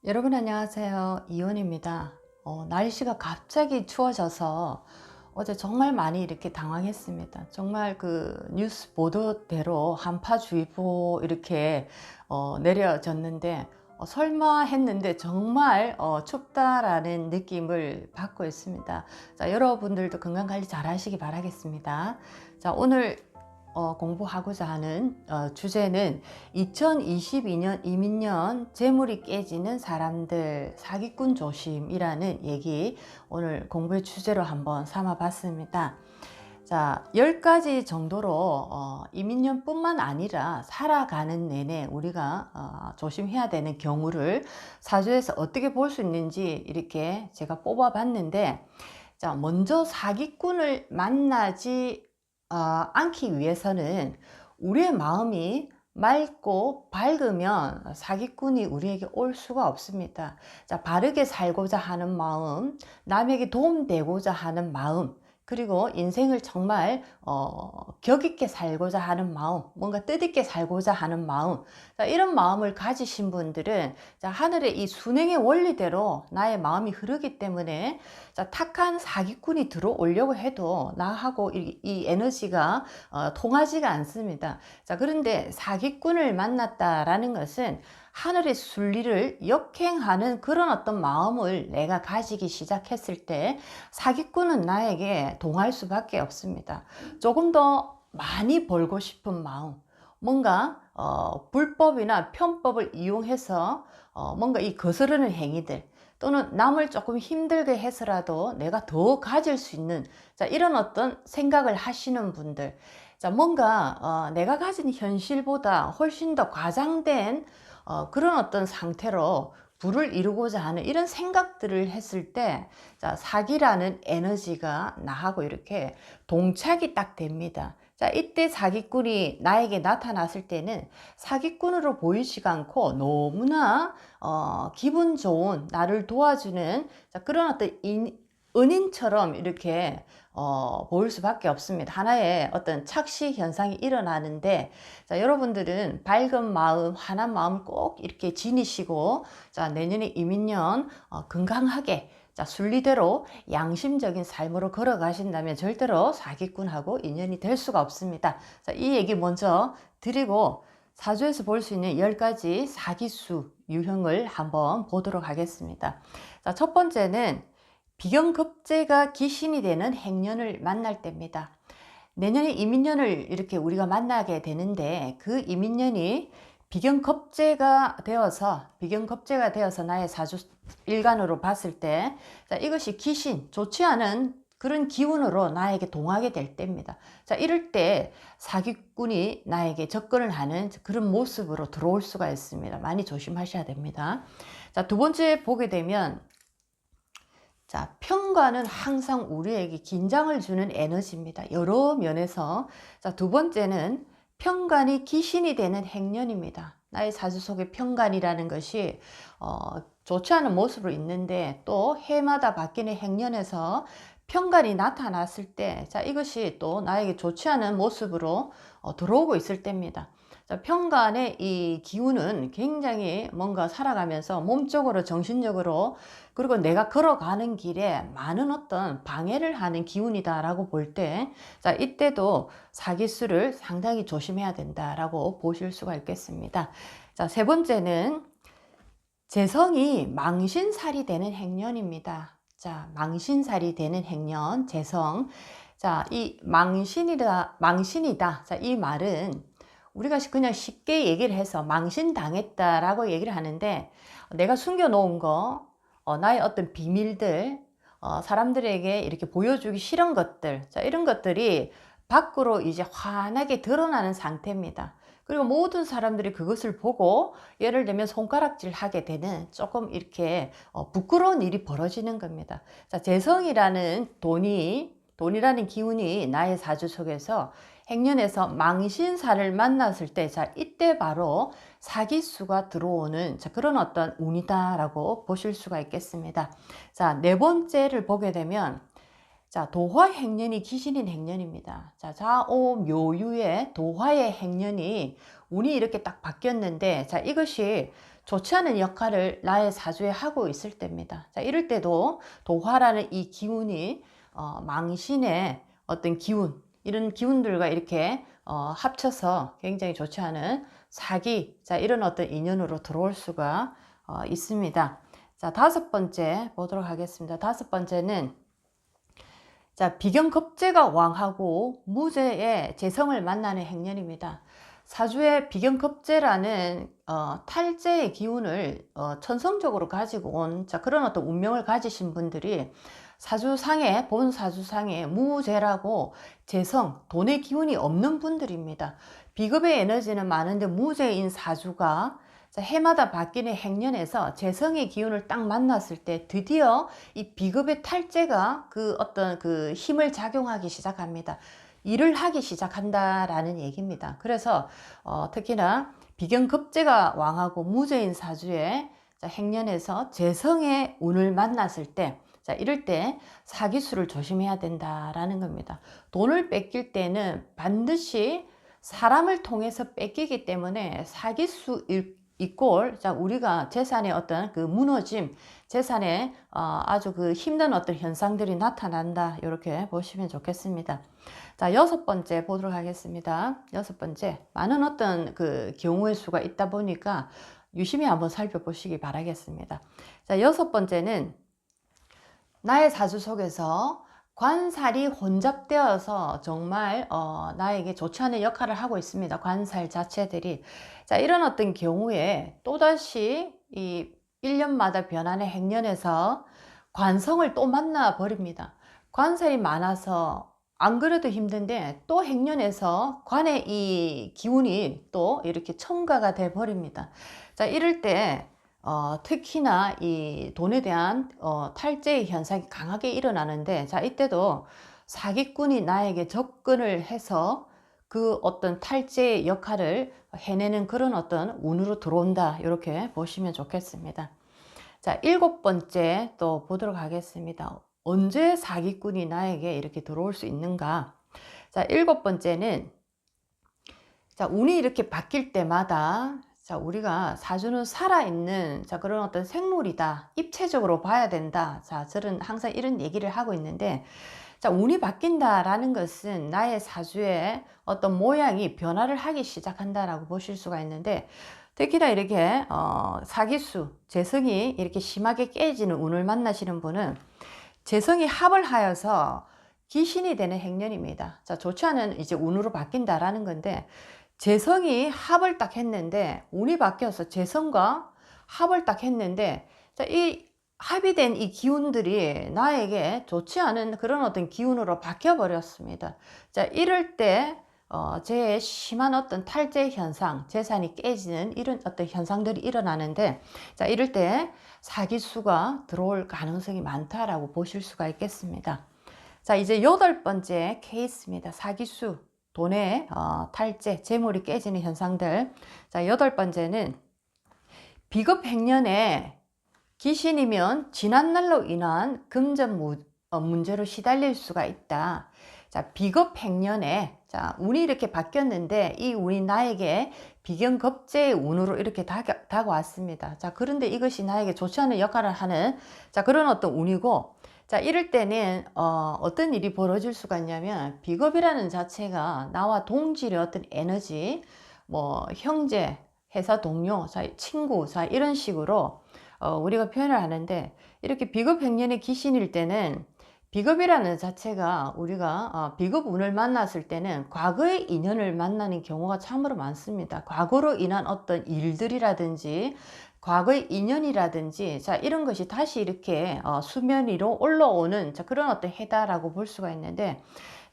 여러분 안녕하세요. 이온입니다. 날씨가 갑자기 추워져서 어제 정말 많이 이렇게 당황했습니다. 정말 그 뉴스 보도대로 한파주의보 이렇게 내려졌는데 설마 했는데 정말 춥다라는 느낌을 받고 있습니다. 자, 여러분들도 건강관리 잘 하시기 바라겠습니다. 자, 오늘 공부하고자 하는 주제는 2022년 이민년 재물이 깨지는 사람들 사기꾼 조심이라는 얘기 오늘 공부의 주제로 한번 삼아 봤습니다. 자, 10가지 정도로 이민년 뿐만 아니라 살아가는 내내 우리가 조심해야 되는 경우를 사주에서 어떻게 볼 수 있는지 이렇게 제가 뽑아 봤는데, 자, 먼저 사기꾼을 만나지 않기 위해서는 우리의 마음이 맑고 밝으면 사기꾼이 우리에게 올 수가 없습니다. 자, 바르게 살고자 하는 마음, 남에게 도움되고자 하는 마음, 그리고 인생을 정말 격 있게 살고자 하는 마음, 뭔가 뜻있게 살고자 하는 마음, 자, 이런 마음을 가지신 분들은 자, 하늘의 이 순행의 원리대로 나의 마음이 흐르기 때문에 자, 탁한 사기꾼이 들어오려고 해도 나하고 이 에너지가 통하지가 않습니다. 자, 그런데 사기꾼을 만났다라는 것은 하늘의 순리를 역행하는 그런 어떤 마음을 내가 가지기 시작했을 때 사기꾼은 나에게 동할 수밖에 없습니다. 조금 더 많이 벌고 싶은 마음, 뭔가 불법이나 편법을 이용해서 뭔가 이 거스르는 행위들, 또는 남을 조금 힘들게 해서라도 내가 더 가질 수 있는 자, 이런 어떤 생각을 하시는 분들, 자, 뭔가 내가 가진 현실보다 훨씬 더 과장된 그런 어떤 상태로 부를 이루고자 하는 이런 생각들을 했을 때 자, 사기라는 에너지가 나하고 이렇게 동착이 딱 됩니다. 자, 이때 사기꾼이 나에게 나타났을 때는 사기꾼으로 보이지가 않고 너무나 기분 좋은 나를 도와주는 자, 그런 어떤 은인처럼 이렇게 보일 수밖에 없습니다. 하나의 어떤 착시 현상이 일어나는데, 자, 여러분들은 밝은 마음, 환한 마음 꼭 이렇게 지니시고, 자, 내년에 이민년 건강하게, 자, 순리대로 양심적인 삶으로 걸어가신다면 절대로 사기꾼하고 인연이 될 수가 없습니다. 자, 이 얘기 먼저 드리고 사주에서 볼 수 있는 10가지 사기수 유형을 한번 보도록 하겠습니다. 자, 첫 번째는 비경급제가 기신이 되는 행년을 만날 때입니다. 내년에 이민년을 이렇게 우리가 만나게 되는데 그 이민년이 비경겁제가 되어서 나의 사주 일간으로 봤을 때 자, 이것이 귀신, 좋지 않은 그런 기운으로 나에게 동하게 될 때입니다. 자, 이럴 때 사기꾼이 나에게 접근을 하는 그런 모습으로 들어올 수가 있습니다. 많이 조심하셔야 됩니다. 자, 두 번째 보게 되면 자, 평관은 항상 우리에게 긴장을 주는 에너지입니다. 여러 면에서. 자, 두 번째는 평관이 기신이 되는 행년입니다. 나의 사주 속에 평관이라는 것이 좋지 않은 모습으로 있는데 또 해마다 바뀌는 행년에서 평관이 나타났을 때, 자, 이것이 또 나에게 좋지 않은 모습으로 들어오고 있을 때입니다. 자, 평간의 이 기운은 굉장히 뭔가 살아가면서 몸적으로 정신적으로 그리고 내가 걸어가는 길에 많은 어떤 방해를 하는 기운이다라고 볼 때, 자, 이때도 사기수를 상당히 조심해야 된다라고 보실 수가 있겠습니다. 자, 세 번째는 재성이 망신살이 되는 행년입니다. 자, 망신살이 되는 행년, 재성. 자, 이 망신이다. 자, 이 말은 우리가 그냥 쉽게 얘기를 해서 망신당했다라고 얘기를 하는데, 내가 숨겨놓은 거, 나의 어떤 비밀들, 사람들에게 이렇게 보여주기 싫은 것들, 자, 이런 것들이 밖으로 이제 환하게 드러나는 상태입니다. 그리고 모든 사람들이 그것을 보고 예를 들면 손가락질 하게 되는 조금 이렇게 부끄러운 일이 벌어지는 겁니다. 자, 재성이라는 돈이라는 기운이 나의 사주 속에서 행년에서 망신사를 만났을 때, 자, 이때 바로 사기수가 들어오는 자, 그런 어떤 운이다라고 보실 수가 있겠습니다. 자, 네 번째를 보게 되면 자, 도화 행년이 기신인 행년입니다. 자, 좌오 묘유의 도화의 행년이 운이 이렇게 딱 바뀌었는데, 자, 이것이 좋지 않은 역할을 나의 사주에 하고 있을 때입니다. 자, 이럴 때도 도화라는 이 기운이 망신의 어떤 기운, 이런 기운들과 이렇게 합쳐서 굉장히 좋지 않은 사기, 자, 이런 어떤 인연으로 들어올 수가 있습니다. 자, 다섯 번째 보도록 하겠습니다. 다섯 번째는 자, 비견급제가 왕하고 무제의 재성을 만나는 행년입니다. 사주의 비견급제라는 탈제의 기운을 천성적으로 가지고 온 그런 어떤 운명을 가지신 분들이 사주상에 본 사주상에 무제라고 재성, 돈의 기운이 없는 분들입니다. 비급의 에너지는 많은데 무제인 사주가 해마다 바뀌는 행년에서 재성의 기운을 딱 만났을 때 드디어 이 비급의 탈제가 그 어떤 그 힘을 작용하기 시작합니다. 일을 하기 시작한다라는 얘기입니다. 그래서 특히나 비견급제가 왕하고 무제인 사주의 행년에서 재성의 운을 만났을 때 이럴 때 사기수를 조심해야 된다라는 겁니다. 돈을 뺏길 때는 반드시 사람을 통해서 뺏기기 때문에 사기수 이꼴 우리가 재산의 어떤 그 무너짐, 재산에 아주 그 힘든 어떤 현상들이 나타난다, 이렇게 보시면 좋겠습니다. 자, 여섯 번째 보도록 하겠습니다. 여섯 번째, 많은 어떤 그 경우의 수가 있다 보니까 유심히 한번 살펴보시기 바라겠습니다. 자, 여섯 번째는 나의 사주 속에서 관살이 혼잡되어서 정말 나에게 좋지 않은 역할을 하고 있습니다. 관살 자체들이. 자, 이런 어떤 경우에 또다시 이 1년마다 변하는 행년에서 관성을 또 만나 버립니다. 관살이 많아서 안 그래도 힘든데 또 행년에서 관의 이 기운이 또 이렇게 첨가가 돼 버립니다. 자, 이럴 때 특히나 이 돈에 대한 탈제의 현상이 강하게 일어나는데, 자, 이때도 사기꾼이 나에게 접근을 해서 그 어떤 탈제의 역할을 해내는 그런 어떤 운으로 들어온다, 이렇게 보시면 좋겠습니다. 자, 일곱 번째 또 보도록 하겠습니다. 언제 사기꾼이 나에게 이렇게 들어올 수 있는가? 자, 일곱 번째는 자, 운이 이렇게 바뀔 때마다 자, 우리가 사주는 살아있는 그런 어떤 생물이다, 입체적으로 봐야 된다. 자, 저는 항상 이런 얘기를 하고 있는데, 자, 운이 바뀐다라는 것은 나의 사주의 어떤 모양이 변화를 하기 시작한다라고 보실 수가 있는데, 특히나 이렇게 사기수, 재성이 이렇게 심하게 깨지는 운을 만나시는 분은 재성이 합을 하여서 기신이 되는 행년입니다. 자, 좋지 않은 이제 운으로 바뀐다라는 건데, 재성이 합을 딱 했는데 운이 바뀌어서 재성과 합을 딱 했는데, 자, 이 합이 된 이 기운들이 나에게 좋지 않은 그런 어떤 기운으로 바뀌어 버렸습니다. 자, 이럴 때 제 심한 어떤 탈제 현상, 재산이 깨지는 이런 어떤 현상들이 일어나는데, 자, 이럴 때 사기수가 들어올 가능성이 많다라고 보실 수가 있겠습니다. 자, 이제 여덟 번째 케이스입니다. 사기수, 돈의 탈제, 재물이 깨지는 현상들. 자, 여덟 번째는 비급 행년에 기신이면 지난날로 인한 금전 문제로 시달릴 수가 있다. 자, 비급 행년에 자, 운이 이렇게 바뀌었는데 이 운이 나에게 비견급제의 운으로 이렇게 다가왔습니다. 자, 그런데 이것이 나에게 좋지 않은 역할을 하는 그런 어떤 운이고, 자, 이럴 때는 어떤 일이 벌어질 수가 있냐면, 비겁이라는 자체가 나와 동질의 어떤 에너지, 뭐 형제, 회사 동료, 친구, 이런 식으로 우리가 표현을 하는데, 이렇게 비급 행년의 기신일 때는 비겁이라는 자체가 우리가 비겁 운을 만났을 때는 과거의 인연을 만나는 경우가 참으로 많습니다. 과거로 인한 어떤 일들이라든지 과거의 인연이라든지 이런 것이 다시 이렇게 수면 위로 올라오는 그런 어떤 해다라고 볼 수가 있는데,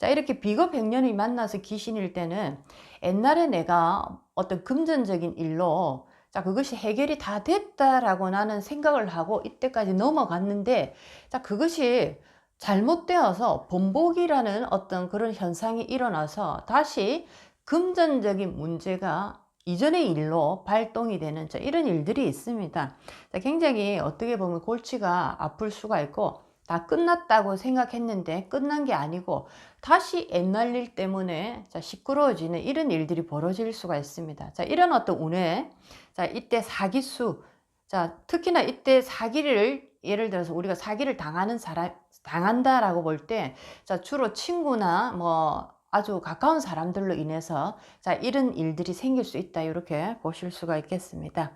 이렇게 비겁 행년이 만나서 기신일 때는 옛날에 내가 어떤 금전적인 일로 그것이 해결이 다 됐다라고 나는 생각을 하고 이때까지 넘어갔는데, 그것이 잘못되어서 번복이라는 어떤 그런 현상이 일어나서 다시 금전적인 문제가 이전의 일로 발동이 되는 이런 일들이 있습니다. 굉장히 어떻게 보면 골치가 아플 수가 있고, 다 끝났다고 생각했는데 끝난 게 아니고 다시 옛날 일 때문에 자, 시끄러워지는 이런 일들이 벌어질 수가 있습니다. 자, 이런 어떤 운에 자, 이때 사기수 자, 특히나 이때 사기를 예를 들어서 우리가 사기를 당하는 사람 당한다라고 볼 때 자, 주로 친구나 뭐 아주 가까운 사람들로 인해서 자, 이런 일들이 생길 수 있다. 이렇게 보실 수가 있겠습니다.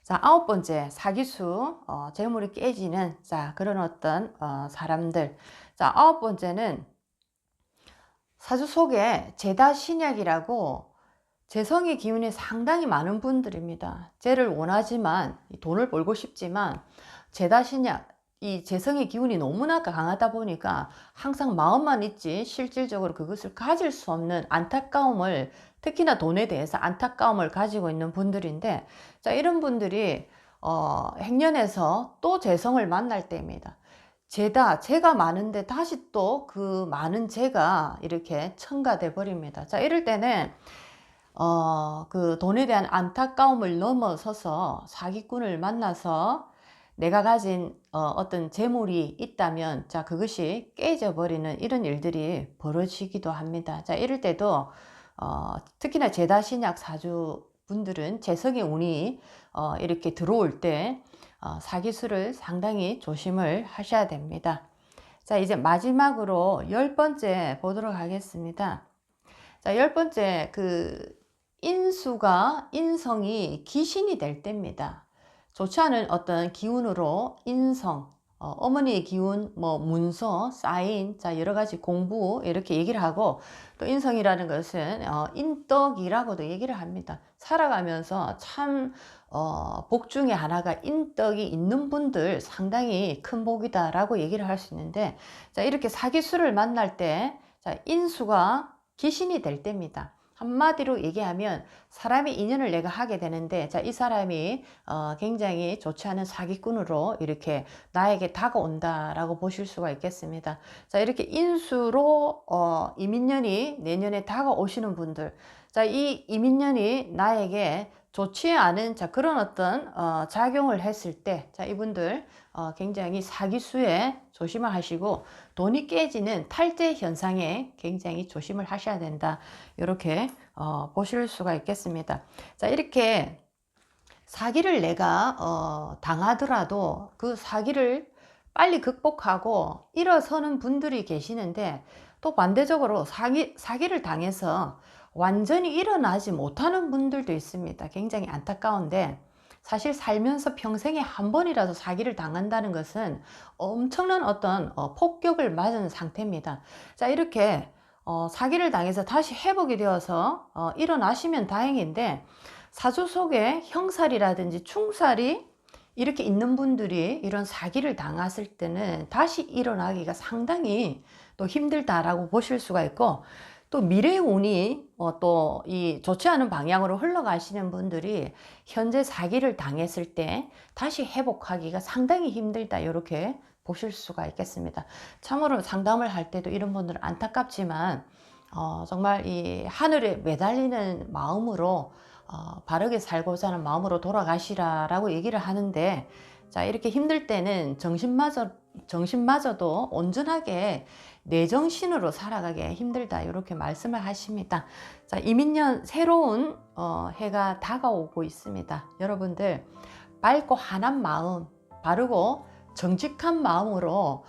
자, 아홉 번째, 사기수, 재물이 깨지는, 자, 그런 어떤, 사람들. 자, 아홉 번째는 사주 속에 제다 신약이라고 재성의 기운이 상당히 많은 분들입니다. 재를 원하지만, 돈을 벌고 싶지만, 제다 신약, 이 재성의 기운이 너무나 강하다 보니까 항상 마음만 있지 실질적으로 그것을 가질 수 없는 안타까움을 특히나 돈에 대해서 안타까움을 가지고 있는 분들인데 자 이런 분들이 행년에서 또 재성을 만날 때입니다. 재가 많은데 다시 또 그 많은 재가 이렇게 첨가돼 버립니다. 자 이럴 때는 그 돈에 대한 안타까움을 넘어서서 사기꾼을 만나서 내가 가진 어떤 재물이 있다면 자 그것이 깨져 버리는 이런 일들이 벌어지기도 합니다. 자 이럴 때도 특히나 제다 신약 사주 분들은 재성의 운이 이렇게 들어올 때 사기수를 상당히 조심을 하셔야 됩니다. 자 이제 마지막으로 10번째 보도록 하겠습니다. 자 10번째 그 인수가 인성이 귀신이 될 때입니다. 좋지 않은 어떤 기운으로 인성, 어머니의 기운, 뭐 문서, 사인, 자 여러 가지 공부 이렇게 얘기를 하고 또 인성이라는 것은 인덕이라고도 얘기를 합니다. 살아가면서 참 복 중에 하나가 인덕이 있는 분들 상당히 큰 복이다라고 얘기를 할 수 있는데 자 이렇게 사기수를 만날 때 자 인수가 귀신이 될 때입니다. 한마디로 얘기하면 사람의 인연을 내가 하게 되는데 자, 이 사람이 굉장히 좋지 않은 사기꾼으로 이렇게 나에게 다가온다라고 보실 수가 있겠습니다. 자, 이렇게 인수로 이민년이 내년에 다가오시는 분들 자, 이 이민년이 나에게 좋지 않은 자, 그런 어떤 작용을 했을 때 자, 이분들 굉장히 사기수에 조심을 하시고 돈이 깨지는 탈제 현상에 굉장히 조심을 하셔야 된다. 이렇게 보실 수가 있겠습니다. 자 이렇게 사기를 내가 당하더라도 그 사기를 빨리 극복하고 일어서는 분들이 계시는데 또 반대적으로 사기를 당해서 완전히 일어나지 못하는 분들도 있습니다. 굉장히 안타까운데 사실 살면서 평생에 한 번이라도 사기를 당한다는 것은 엄청난 어떤 폭격을 맞은 상태입니다. 자 이렇게 사기를 당해서 다시 회복이 되어서 일어나시면 다행인데 사주 속에 형살이라든지 충살이 이렇게 있는 분들이 이런 사기를 당했을 때는 다시 일어나기가 상당히 또 힘들다라고 보실 수가 있고 또 미래의 운이 또 이 좋지 않은 방향으로 흘러가시는 분들이 현재 사기를 당했을 때 다시 회복하기가 상당히 힘들다 이렇게 보실 수가 있겠습니다. 참으로 상담을 할 때도 이런 분들은 안타깝지만 정말 이 하늘에 매달리는 마음으로 바르게 살고자 하는 마음으로 돌아가시라라고 얘기를 하는데 자 이렇게 힘들 때는 정신마저도 온전하게 내 정신으로 살아가기 힘들다 이렇게 말씀을 하십니다. 자 이민년 새로운 해가 다가오고 있습니다. 여러분들 밝고 환한 마음 바르고 정직한 마음으로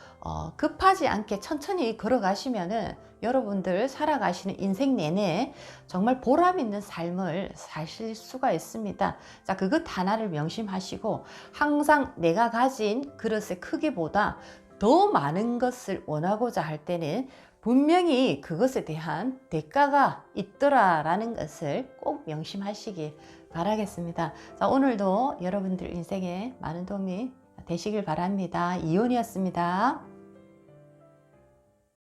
급하지 않게 천천히 걸어가시면은 여러분들 살아가시는 인생 내내 정말 보람 있는 삶을 사실 수가 있습니다. 자, 그것 하나를 명심하시고 항상 내가 가진 그릇의 크기보다 더 많은 것을 원하고자 할 때는 분명히 그것에 대한 대가가 있더라라는 것을 꼭 명심하시기 바라겠습니다. 자, 오늘도 여러분들 인생에 많은 도움이 되시길 바랍니다. 이온이었습니다.